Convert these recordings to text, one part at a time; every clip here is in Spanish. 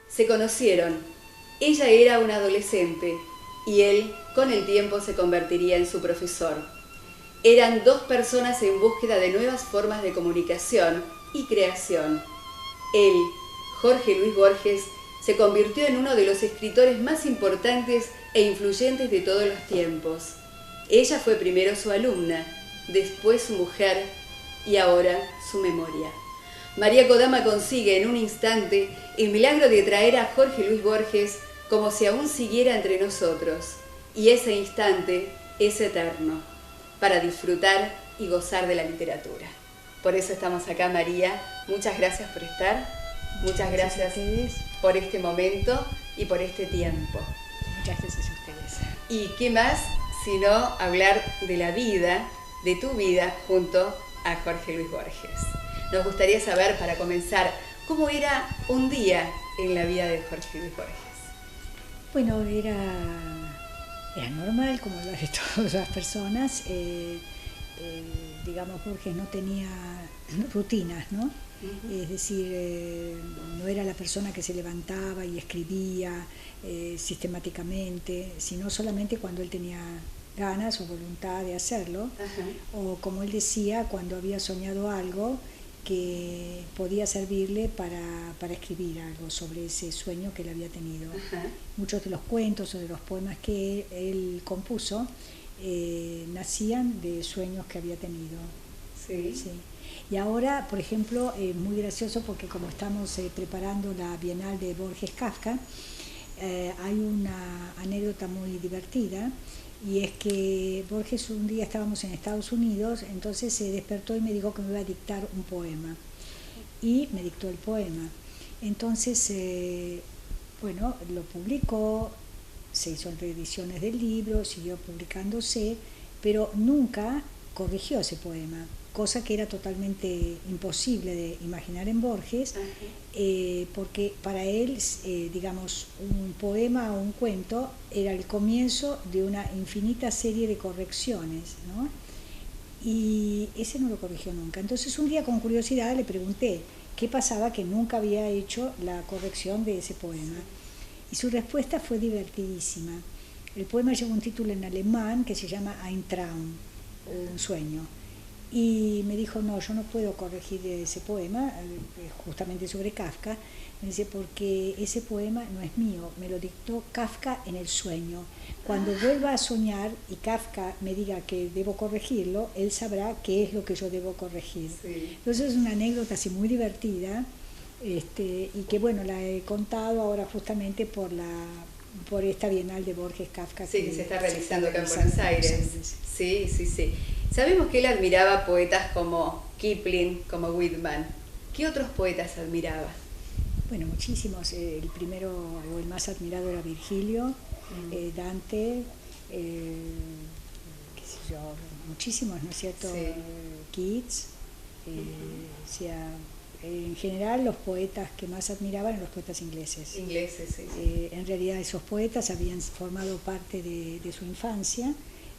Se conocieron. Ella era una adolescente y él, con el tiempo, se convertiría en su profesor. Eran dos personas en búsqueda de nuevas formas de comunicación y creación. Él, Jorge Luis Borges, se convirtió en uno de los escritores más importantes e influyentes de todos los tiempos. Ella fue primero su alumna, después su mujer y ahora su memoria. María Kodama consigue en un instante el milagro de traer a Jorge Luis Borges como si aún siguiera entre nosotros, y ese instante es eterno, para disfrutar y gozar de la literatura. Por eso estamos acá, María. Muchas gracias por estar, muchas gracias por este momento y por este tiempo. Muchas gracias a ustedes. ¿Y qué más sino hablar de la vida, de tu vida, junto a Jorge Luis Borges? Nos gustaría saber, para comenzar, ¿cómo era un día en la vida de Jorge Luis Borges? Bueno, era normal, como lo de todas las personas. Digamos, Borges no tenía rutinas, ¿no? Uh-huh. Es decir, no era la persona que se levantaba y escribía sistemáticamente, sino solamente cuando él tenía ganas o voluntad de hacerlo, uh-huh. O como él decía, cuando había soñado algo que podía servirle para escribir algo sobre ese sueño que él había tenido. Uh-huh. Muchos de los cuentos o de los poemas que él compuso nacían de sueños que había tenido. Sí. Sí. Y ahora, por ejemplo, muy gracioso porque como estamos preparando la Bienal de Borges Kafka, hay una anécdota muy divertida, y es que Borges, un día estábamos en Estados Unidos, entonces se despertó y me dijo que me iba a dictar un poema, y me dictó el poema. Entonces, bueno, lo publicó, se hizo reediciones del libro, siguió publicándose, pero nunca corrigió ese poema, cosa que era totalmente imposible de imaginar en Borges, porque para él, digamos, un poema o un cuento era el comienzo de una infinita serie de correcciones, ¿no? Y ese no lo corrigió nunca. Entonces un día, con curiosidad, le pregunté qué pasaba que nunca había hecho la corrección de ese poema, y su respuesta fue divertidísima. El poema lleva un título en alemán que se llama Ein Traum, un sueño. Y me dijo, no, yo no puedo corregir ese poema, justamente sobre Kafka. Me dice, porque ese poema no es mío, me lo dictó Kafka en el sueño. Cuando vuelva a soñar y Kafka me diga que debo corregirlo, él sabrá qué es lo que yo debo corregir. Sí. Entonces es una anécdota así muy divertida, y que bueno, la he contado ahora justamente por esta Bienal de Borges Kafka. Sí, que se está realizando acá en Buenos Aires. Sí, sí, sí. Sabemos que él admiraba poetas como Kipling, como Whitman. ¿Qué otros poetas admiraba? Bueno, muchísimos. El primero o el más admirado era Virgilio, Dante, qué sé yo, muchísimos, ¿no es cierto? Sí. Keats, o sea, en general los poetas que más admiraban eran los poetas ingleses. Ingleses, sí. En realidad esos poetas habían formado parte de su infancia.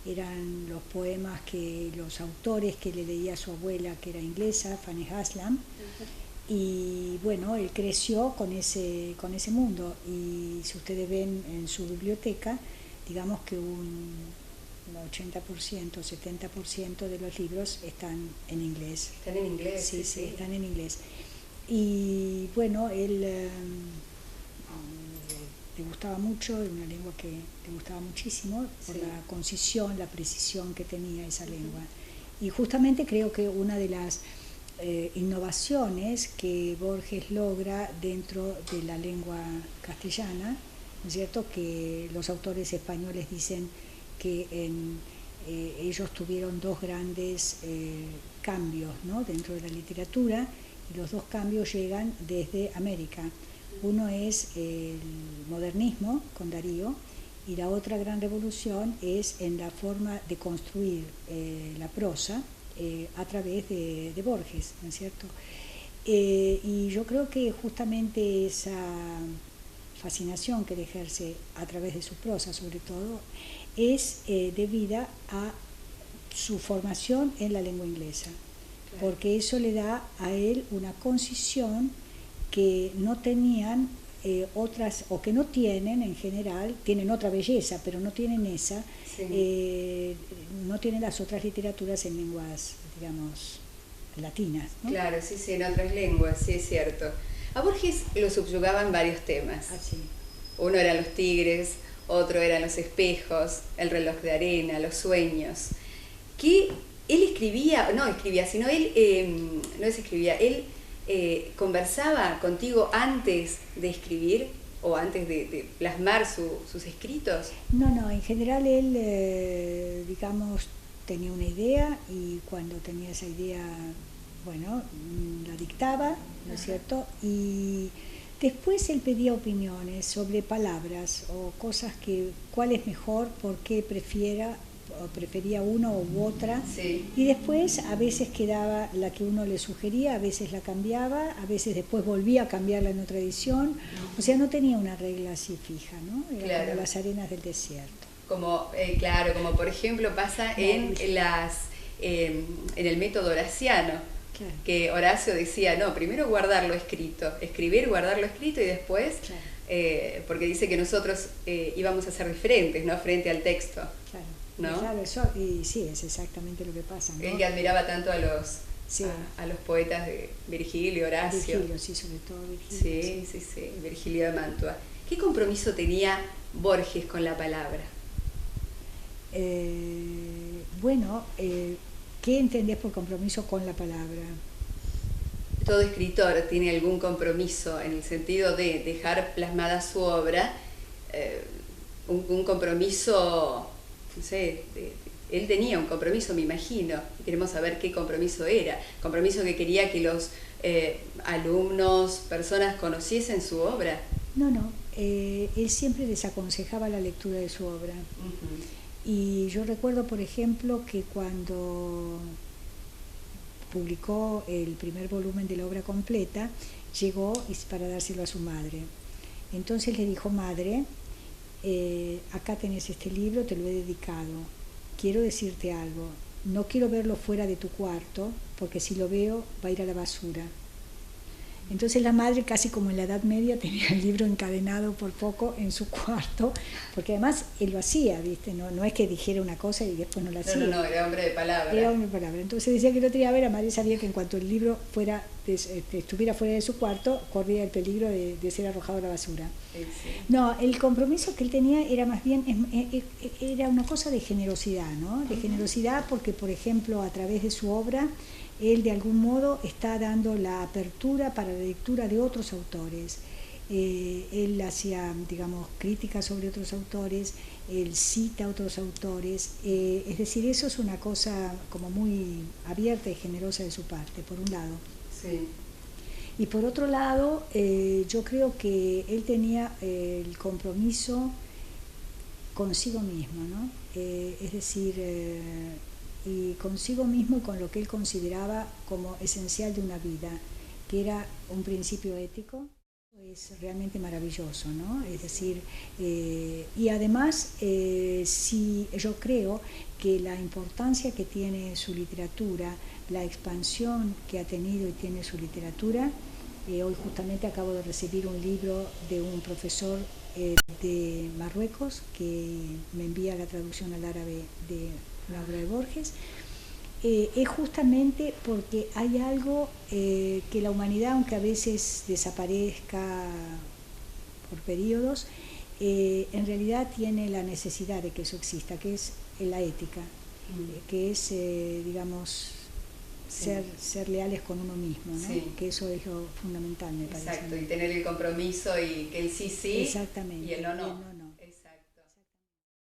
Eran los poemas que los autores que le leía a su abuela, que era inglesa, Fanny Haslam. Uh-huh. Y bueno, él creció con ese mundo, y si ustedes ven en su biblioteca, digamos que un 80%, 70% de los libros están en inglés. ¿Están en inglés? Sí, sí, están en inglés. Y bueno, él le gustaba mucho, una lengua que le gustaba muchísimo, por la concisión, la precisión que tenía esa lengua. Y justamente creo que una de las innovaciones que Borges logra dentro de la lengua castellana, ¿no es cierto?, que los autores españoles dicen que ellos tuvieron dos grandes cambios, ¿no?, dentro de la literatura, y los dos cambios llegan desde América. Uno es el modernismo con Darío, y la otra gran revolución es en la forma de construir la prosa a través de Borges, ¿no es cierto? Y yo creo que justamente esa fascinación que él ejerce a través de su prosa, sobre todo, es debida a su formación en la lengua inglesa, porque eso le da a él una concisión que no tenían otras, o que no tienen en general, tienen otra belleza, pero no tienen esa, sí. No tienen las otras literaturas en lenguas, digamos, latinas, ¿no? Claro, sí, sí, en otras lenguas, sí es cierto. A Borges lo subyugaban varios temas. Ah, sí. Uno eran los tigres, otro eran los espejos, el reloj de arena, los sueños. Que él escribía, no escribía, sino él, no es escribía, él conversaba contigo antes de escribir o antes de plasmar sus escritos. No, en general él, digamos, tenía una idea y cuando tenía esa idea, bueno, la dictaba, ¿no es cierto? Y después él pedía opiniones sobre palabras o cosas que, cuál es mejor, por qué prefería una u otra, sí. Y después a veces quedaba la que uno le sugería, a veces la cambiaba, a veces después volvía a cambiarla en otra edición, o sea, no tenía una regla así fija, ¿no? Era claro. Como las arenas del desierto. Como, claro, como por ejemplo pasa en el método horaciano, claro. Que Horacio decía, no, primero guardar lo escrito, escribir, guardar lo escrito y después, claro. Porque dice que nosotros íbamos a ser diferentes, ¿no? Frente al texto. Claro. ¿No? Claro, eso, y sí, es exactamente lo que pasa, ¿no? Él que admiraba tanto a los, sí. a los poetas de Virgilio, Horacio. Virgilio, sí, sobre todo Virgilio. Sí, Virgilio de Mantua. ¿Qué compromiso tenía Borges con la palabra? Bueno, ¿qué entendés por compromiso con la palabra? Todo escritor tiene algún compromiso en el sentido de dejar plasmada su obra, un compromiso, no sé, él tenía un compromiso, me imagino, y queremos saber qué compromiso era. Compromiso que quería que los alumnos, personas conociesen su obra. No, él siempre les aconsejaba la lectura de su obra. Uh-huh. Y yo recuerdo, por ejemplo, que cuando publicó el primer volumen de la obra completa, llegó para dárselo a su madre. Entonces le dijo, madre, acá tenés este libro, te lo he dedicado. Quiero decirte algo, no quiero verlo fuera de tu cuarto, porque si lo veo va a ir a la basura. Entonces la madre, casi como en la Edad Media, tenía el libro encadenado por poco en su cuarto, porque además él lo hacía, ¿viste? No es que dijera una cosa y después no la hacía. No, era hombre de palabra. Era hombre de palabra. Entonces decía que no tenía que ver, la madre sabía que en cuanto el libro estuviera fuera de su cuarto, corría el peligro de ser arrojado a la basura. Sí. No, el compromiso que él tenía era más bien, era una cosa de generosidad, ¿no? De generosidad porque, por ejemplo, a través de su obra, él de algún modo está dando la apertura para la lectura de otros autores. Él hacía, digamos, críticas sobre otros autores, él cita a otros autores, es decir, eso es una cosa como muy abierta y generosa de su parte, por un lado. Sí. Y por otro lado, yo creo que él tenía el compromiso consigo mismo, ¿no? Es decir, y consigo mismo y con lo que él consideraba como esencial de una vida, que era un principio ético. Es realmente maravilloso, ¿no? Es decir, y además sí, yo creo que la importancia que tiene su literatura, la expansión que ha tenido y tiene su literatura, hoy justamente acabo de recibir un libro de un profesor de Marruecos que me envía la traducción al árabe de la obra de Borges, es justamente porque hay algo que la humanidad, aunque a veces desaparezca por periodos, en realidad tiene la necesidad de que eso exista, que es la ética, que es, digamos, ser leales con uno mismo, ¿no? Sí. Que eso es lo fundamental, me parece. Exacto, y tener el compromiso y que el sí, exactamente, y el no.